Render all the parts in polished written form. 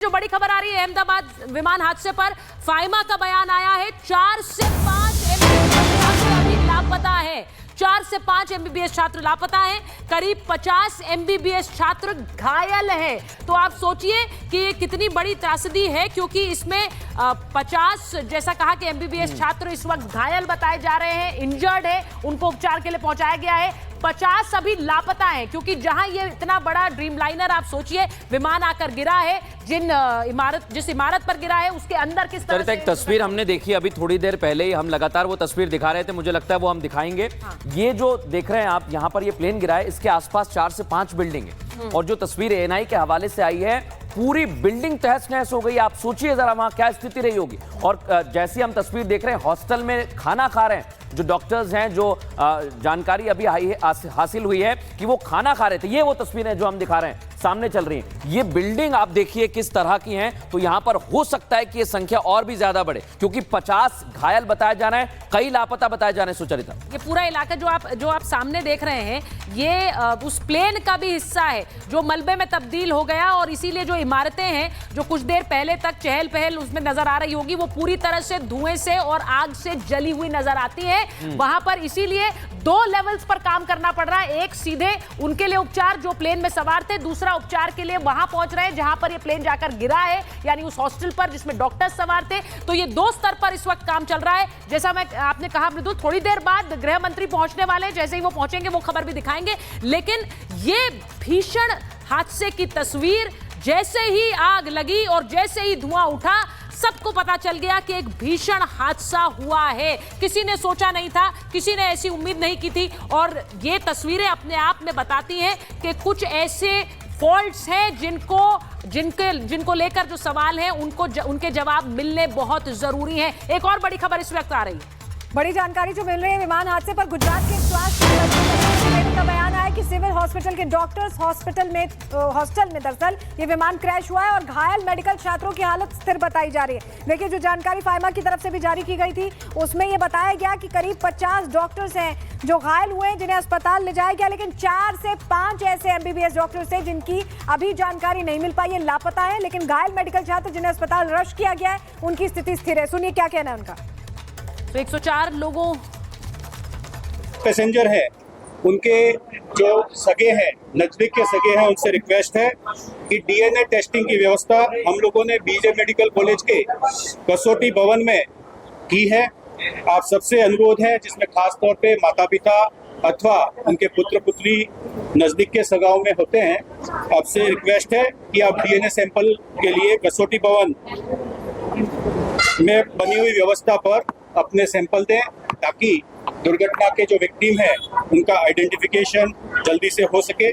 जो बड़ी खबर आ रही है अहमदाबाद विमान हादसे पर फाइमा का बयान आया है। 4 से 5 एमबीबीएस छात्र अभी लापता है। 4 से 5 एमबीबीएस छात्र लापता हैं। करीब 50 एमबीबीएस छात्र घायल हैं। तो आप सोचिए कि ये कितनी बड़ी त्रासदी है, क्योंकि इसमें 50 जैसा कहा कि एमबीबीएस छात्र इस वक्त घायल बताए जा रहे हैं, इंजर्ड है, उनको उपचार के लिए पहुंचाया गया है। 50 अभी लापता हैं, क्योंकि जहां ये इतना बड़ा ड्रीमलाइनर, आप सोचिए, विमान आकर गिरा है, जिस इमारत पर गिरा है उसके अंदर किस तरह से। एक तस्वीर हमने देखी अभी थोड़ी देर पहले ही, हम लगातार वो तस्वीर दिखा रहे थे, मुझे लगता है वो हम दिखाएंगे। ये जो देख रहे हैं आप, यहाँ पर ये प्लेन गिरा है, इसके आसपास 4 से 5 बिल्डिंग है, और जो तस्वीर एएनआई के हवाले से आई है, पूरी बिल्डिंग तहस नहस हो गई। आप सोचिए जरा वहां क्या स्थिति रही होगी। और जैसी हम तस्वीर देख रहे हैं, हॉस्टल में खाना खा रहे हैं जो डॉक्टर्स हैं, जो जानकारी अभी हासिल हुई है कि वो खाना खा रहे थे। ये वो तस्वीरें जो हम दिखा रहे हैं सामने चल रही हैं। ये बिल्डिंग आप देखिए किस तरह की हैं। तो यहां पर हो सकता है कि ये संख्या और भी ज्यादा बढ़े, क्योंकि 50 घायल बताया जा रहा है, कई लापता बताए जा रहे हैं। सुचरिता, ये पूरा इलाका जो आप सामने देख रहे हैं, ये उस प्लेन का भी हिस्सा है जो मलबे में तब्दील हो गया, और इसीलिए जो इमारतें हैं जो कुछ देर पहले तक चहल पहल उसमें नजर आ रही होगी, वो पूरी तरह से धुएं से और आग से जली हुई नजर आती है वहां पर। इसीलिए 2 लेवल्स पर काम करना पड़ रहा है। एक सीधे उनके लिए उपचार जो प्लेन में सवार थे, दूसरा उपचार के लिए वहां पहुंच रहे हैं जहां पर ये प्लेन जाकर गिरा है, यानी उस हॉस्टल पर जिसमें डॉक्टर्स सवार थे। तो ये 2 स्तर पर इस वक्त काम चल रहा है। जैसा आपने कहा मृदुल, थोड़ी देर बाद गृह मंत्री पहुंचने वाले हैं, जैसे ही वो पहुंचेंगे वो खबर भी दिखाएंगे। लेकिन ये भीषण हादसे की तस्वीर, जैसे ही आग लगी और जैसे ही धुआं उठा, सबको पता चल गया कि एक भीषण हादसा हुआ है। किसी ने सोचा नहीं था, किसी ने ऐसी उम्मीद नहीं की थी। और ये तस्वीरें अपने आप में बताती हैं कि कुछ ऐसे फॉल्ट्स हैं जिनको लेकर जो सवाल हैं उनके जवाब मिलने बहुत जरूरी हैं। एक और बड़ी खबर इस वक्त आ रही है, बड़ी जानकारी जो मिल रही है विमान हादसे पर। गुजरात के स्वास्थ्य का बयान आया कि सिविल हॉस्पिटल के डॉक्टर्स हॉस्टल में दरअसल ये विमान क्रैश हुआ है, और घायल मेडिकल छात्रों की हालत स्थिर बताई जा रही है। देखिए, जो जानकारी फाइमा की तरफ से भी जारी की गई थी, उसमें ये बताया गया कि करीब 50 डॉक्टर्स हैं जो घायल हुए हैं, जिन्हें अस्पताल ले जाया गया। लेकिन 4 से 5 ऐसे एमबीबीएस डॉक्टर्स हैं जिनकी अभी जानकारी नहीं मिल पाई है, लापता है। लेकिन घायल मेडिकल छात्र जिन्हें अस्पताल रश किया गया है, उनकी स्थिति स्थिर है। सुनिए क्या कहना है उनका। तो 104 लोगों पैसेंजर है, उनके जो सगे हैं, नजदीक के सगे हैं, उनसे रिक्वेस्ट है कि डीएनए टेस्टिंग की व्यवस्था हम लोगों ने बीजे मेडिकल कॉलेज के कसौटी भवन में की है। आप सबसे अनुरोध है, जिसमें खास तौर पे माता पिता अथवा उनके पुत्र पुत्री नजदीक के सगाओं में होते हैं, आपसे रिक्वेस्ट है कि आप डीएनए सैंपल के लिए कसौटी भवन में बनी हुई व्यवस्था पर अपने सैंपल दें, ताकि दुर्घटना के जो विक्टिम है उनका आइडेंटिफिकेशन जल्दी से हो सके।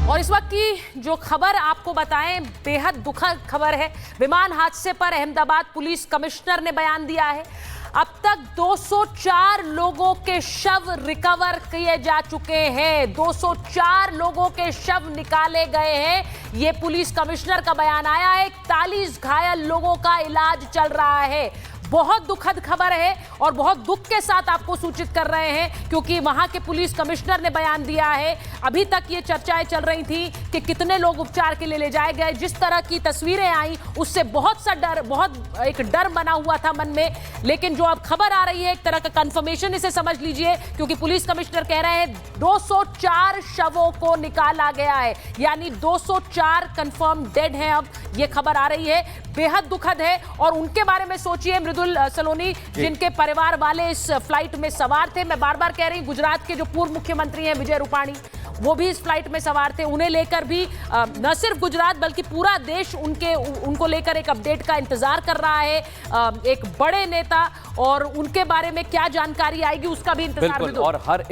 और इस वक्त की जो खबर आपको बताएं, बेहद दुखद खबर है। विमान हादसे पर अहमदाबाद पुलिस कमिश्नर ने बयान दिया है। अब तक 204 लोगों के शव रिकवर किए जा चुके हैं। 204 लोगों के शव निकाले गए हैं, ये पुलिस कमिश्नर का बयान आया है। 41 घायल लोगों का इलाज चल रहा है। बहुत दुखद खबर है, और बहुत दुख के साथ आपको सूचित कर रहे हैं, क्योंकि वहां के पुलिस कमिश्नर ने बयान दिया है। अभी तक ये चर्चाएं चल रही थी कि कितने लोग उपचार के लिए ले जाए गए। जिस तरह की तस्वीरें आई, उससे बहुत एक डर बना हुआ था मन में। लेकिन जो अब खबर आ रही है, एक तरह का कंफर्मेशन इसे समझ लीजिए, क्योंकि पुलिस कमिश्नर कह रहे हैं 204 शवों को निकाला गया है, यानी 204 कंफर्म डेड हैं। अब ये खबर आ रही है, बेहद दुखद है। और उनके बारे में सोचिए मृदुल सलोनी, जिनके परिवार वाले इस फ्लाइट में सवार थे। मैं बार बार कह रही हूं, गुजरात के जो पूर्व मुख्यमंत्री हैं विजय रूपाणी, वो भी इस फ्लाइट में सवार थे। उन्हें लेकर भी न सिर्फ गुजरात बल्कि पूरा देश उनको लेकर एक अपडेट का इंतजार कर रहा है। एक बड़े नेता, और उनके बारे में क्या जानकारी आएगी उसका भी इंतजार। और हर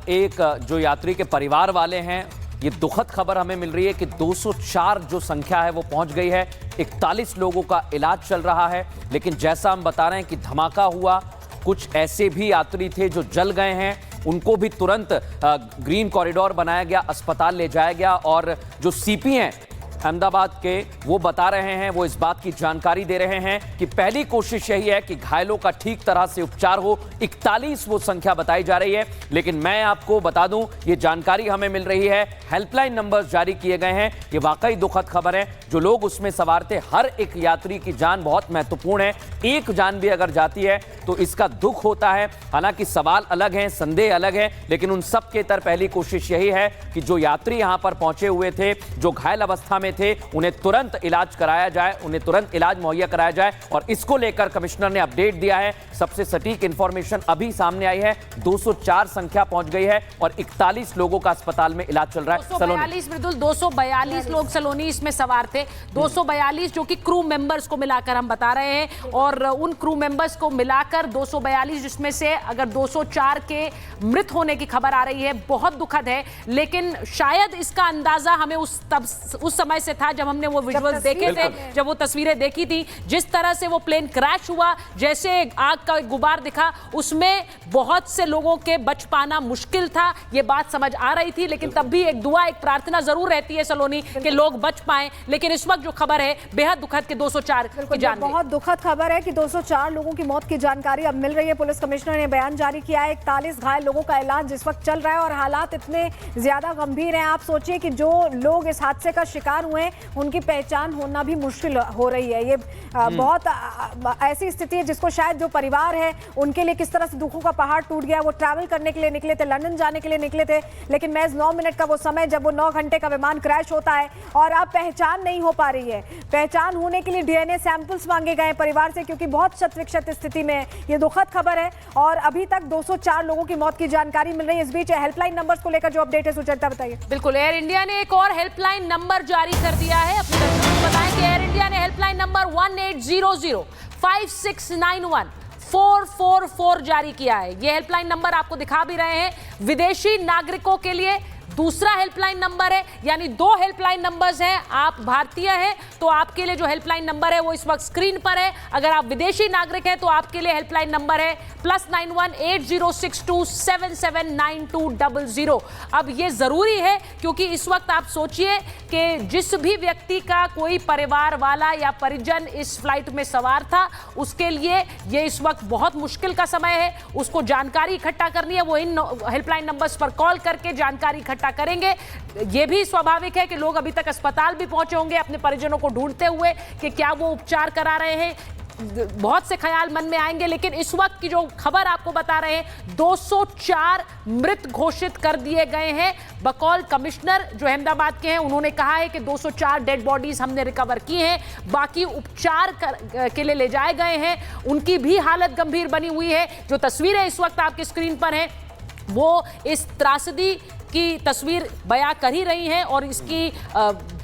एक जो यात्री के परिवार वाले हैं, ये दुखद खबर हमें मिल रही है कि 204 जो संख्या है वो पहुंच गई है। 41 लोगों का इलाज चल रहा है। लेकिन जैसा हम बता रहे हैं कि धमाका हुआ, कुछ ऐसे भी यात्री थे जो जल गए हैं, उनको भी तुरंत ग्रीन कॉरिडोर बनाया गया, अस्पताल ले जाया गया। और जो सीपी हैं अहमदाबाद के वो बता रहे हैं, वो इस बात की जानकारी दे रहे हैं कि पहली कोशिश यही है कि घायलों का ठीक तरह से उपचार हो। 41 वो संख्या बताई जा रही है, लेकिन मैं आपको बता दूं, ये जानकारी हमें मिल रही है, हेल्पलाइन नंबर जारी किए गए हैं। ये वाकई दुखद खबर है। जो लोग उसमें सवार थे, हर एक यात्री की जान बहुत महत्वपूर्ण है। एक जान भी अगर जाती है तो इसका दुख होता है। हालांकि सवाल अलग हैं, संदेह अलग है, लेकिन उन सब के तर पहली कोशिश यही है कि जो यात्री यहां पर पहुंचे हुए थे, जो घायल अवस्था में थे, उन्हें तुरंत इलाज कराया जाए, उन्हें तुरंत इलाज मुहैया कराया जाए। और इसको लेकर कमिश्नर ने अपडेट दिया है। सबसे सटीक इंफॉर्मेशन अभी सामने आई है। 204 संख्या पहुंच गई है और 41 लोगों का अस्पताल में इलाज चल रहा है। 242 मृदुल, 242 लोग सलोनी इसमें सवार थे। 242 जो कि क्रू मेंबर्स को मिलाकर हम बता रहे हैं, और उन क्रू मेंबर्स को मिलाकर 242, जिसमें से अगर 204 के मृत होने की खबर आ रही है, बहुत दुखद है। लेकिन शायद इसका अंदाजा हमें उस समय से था जब हमने वो विजुअल्स देखे थे, जब वो तस्वीरें देखी थी, जिस तरह से वो प्लेन क्रैश हुआ, जैसे आग का गुबार दिखा, उसमें बहुत से लोगों के बच पाना मुश्किल था। ये बात समझ आ रही थी, लेकिन तब भी एक दुआ, एक प्रार्थना जरूर रहती है सलोनी कि लोग बच पाएं। लेकिन इस वक्त जो खबर है बेहद दुखद के 204 की जान गई। बहुत दुखद खबर है कि 204 लोगों की मौत की जानकारी अब मिल रही है। पुलिस कमिश्नर ने बयान जारी किया है। 41 घायल लोगों का इलाज जिस वक्त चल रहा है और हालात इतने ज्यादा गंभीर हैं। आप सोचिए कि जो लोग इस हादसे का शिकार हुए हैं, उनकी पहचान होना भी मुश्किल हो रही है। ये बहुत ऐसी स्थिति है जिसको शायद जो परिवार है उनके लिए किस तरह से दुखों का पहाड़ टूट गया। वो ट्रैवल करने के लिए निकले थे, लंदन जाने के लिए निकले थे, लेकिन महज 9 मिनट का वो समय जब वो 9 घंटे का विमान क्रैश होता है और अब पहचान नहीं हो पा रही है। पहचान होने के लिए डीएनए सैंपल्स मांगे गए परिवार से, क्योंकि बहुत शत-विक्षत स्थिति में ये दुखद खबर है। और अभी तक 204 लोगों की मौत की जानकारी मिल रही है। इस बीच हेल्पलाइन नंबर्स को लेकर जो अपडेट है, सुचरिता बताइए। बिल्कुल, एयर इंडिया ने एक और हेल्पलाइन नंबर जारी कर दिया है। अपने दर्शकों को बताएं कि एयर इंडिया ने हेल्पलाइन नंबर 1800-5691-444 जारी किया है। यह हेल्पलाइन नंबर आपको दिखा भी रहे हैं। विदेशी नागरिकों के लिए दूसरा हेल्पलाइन नंबर है, यानी 2 हेल्पलाइन नंबर्स हैं। आप भारतीय हैं तो आपके लिए जो हेल्पलाइन नंबर है वो इस वक्त स्क्रीन पर है। अगर आप विदेशी नागरिक हैं तो आपके लिए हेल्पलाइन नंबर है +91 8062779200। अब ये जरूरी है क्योंकि इस वक्त आप सोचिए कि जिस भी व्यक्ति का कोई परिवार वाला या परिजन इस फ्लाइट में सवार था, उसके लिए ये इस वक्त बहुत मुश्किल का समय है। उसको जानकारी इकट्ठा करनी है, वो इन हेल्पलाइन नंबर्स पर कॉल करके जानकारी इकट्ठा करेंगे। यह भी स्वाभाविक है कि लोग अभी तक अस्पताल भी पहुंचे होंगे अपने परिजनों को ढूंढते हुए कि क्या वो उपचार करा रहे हैं। बहुत से ख्याल मन में आएंगे, लेकिन इस वक्त की जो खबर आपको बता रहे हैं, 204 मृत घोषित कर दिए गए हैं। बकौल कमिश्नर जो अहमदाबाद के हैं, उन्होंने कहा है कि 204 डेड बॉडीज हमने रिकवर की हैं, बाकी उपचार के लिए ले जाए गए हैं। उनकी भी हालत गंभीर बनी हुई है। जो तस्वीरें इस वक्त आपकी स्क्रीन पर हैं, वो इस त्रासदी की तस्वीर बयां कर ही रही हैं, और इसकी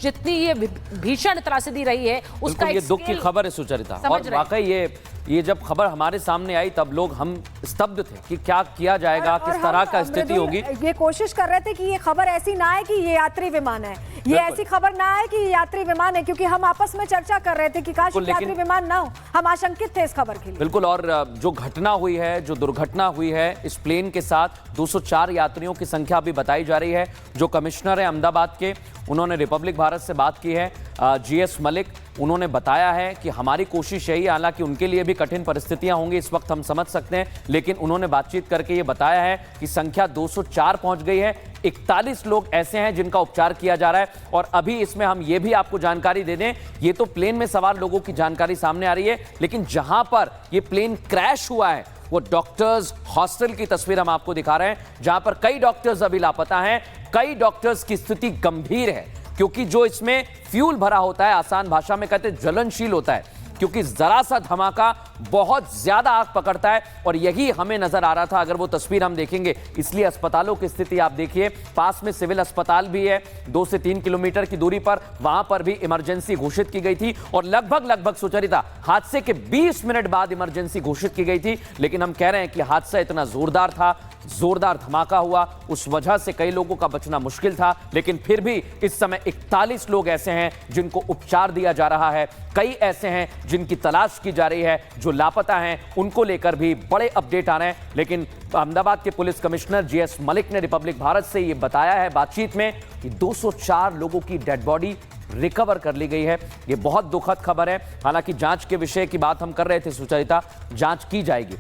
जितनी ये भीषण त्रासदी रही है उसका ये दुख की खबर है सुचरिता। और वाकई ये जब खबर हमारे सामने आई तब लोग हम स्तब्ध थे कि क्या किया जाएगा, किस तरह का स्थिति होगी। ये कोशिश कर रहे थे कि ये खबर ऐसी ना आए कि ये यात्री विमान है, ये ऐसी खबर ना आए कि ये यात्री विमान है, क्योंकि हम आपस में चर्चा कर रहे थे कि काश यात्री विमान ना हो। हम आशंकित थे इस खबर के लिए। बिल्कुल, और जो घटना हुई है, जो दुर्घटना हुई है इस प्लेन के साथ, 204 यात्रियों की संख्या अभी बताई जा रही है। जो कमिश्नर है अहमदाबाद के, उन्होंने रिपब्लिक भारत से बात की है, जीएस मलिक, उन्होंने बताया है कि हमारी कोशिश यही, हालांकि उनके लिए भी कठिन परिस्थितियां होंगी इस वक्त, हम समझ सकते हैं, लेकिन उन्होंने बातचीत करके ये बताया है कि संख्या 204 पहुंच गई है। 41 लोग ऐसे हैं जिनका उपचार किया जा रहा है। और अभी इसमें हम ये भी आपको जानकारी दे दें, ये तो प्लेन में सवार लोगों की जानकारी सामने आ रही है, लेकिन जहां पर ये प्लेन क्रैश हुआ है वो डॉक्टर्स हॉस्टल की तस्वीर हम आपको दिखा रहे हैं, जहां पर कई डॉक्टर्स अभी लापता हैं। कई डॉक्टर्स की स्थिति गंभीर है, क्योंकि जो इसमें फ्यूल भरा होता है, आसान भाषा में कहते हैं ज्वलनशील होता है, क्योंकि जरा सा धमाका बहुत ज्यादा आग पकड़ता है। और यही हमें नजर आ रहा था अगर वो तस्वीर हम देखेंगे। इसलिए अस्पतालों की स्थिति आप देखिए, पास में सिविल अस्पताल भी है 2 से 3 किलोमीटर की दूरी पर, वहां पर भी इमरजेंसी घोषित की गई थी। और लगभग सुचरिता हादसे के 20 मिनट बाद इमरजेंसी घोषित की गई थी। लेकिन हम कह रहे हैं कि हादसा इतना जोरदार था, जोरदार धमाका हुआ, उस वजह से कई लोगों का बचना मुश्किल था। लेकिन फिर भी इस समय 41 लोग ऐसे हैं जिनको उपचार दिया जा रहा है, कई ऐसे हैं जिनकी तलाश की जा रही है, जो लापता हैं, उनको लेकर भी बड़े अपडेट आ रहे हैं। लेकिन अहमदाबाद के पुलिस कमिश्नर जीएस मलिक ने रिपब्लिक भारत से यह बताया है बातचीत में कि 204 लोगों की डेड बॉडी रिकवर कर ली गई है। ये बहुत दुखद खबर है। हालांकि जांच के विषय की बात हम कर रहे थे सुचरिता, जांच की जाएगी।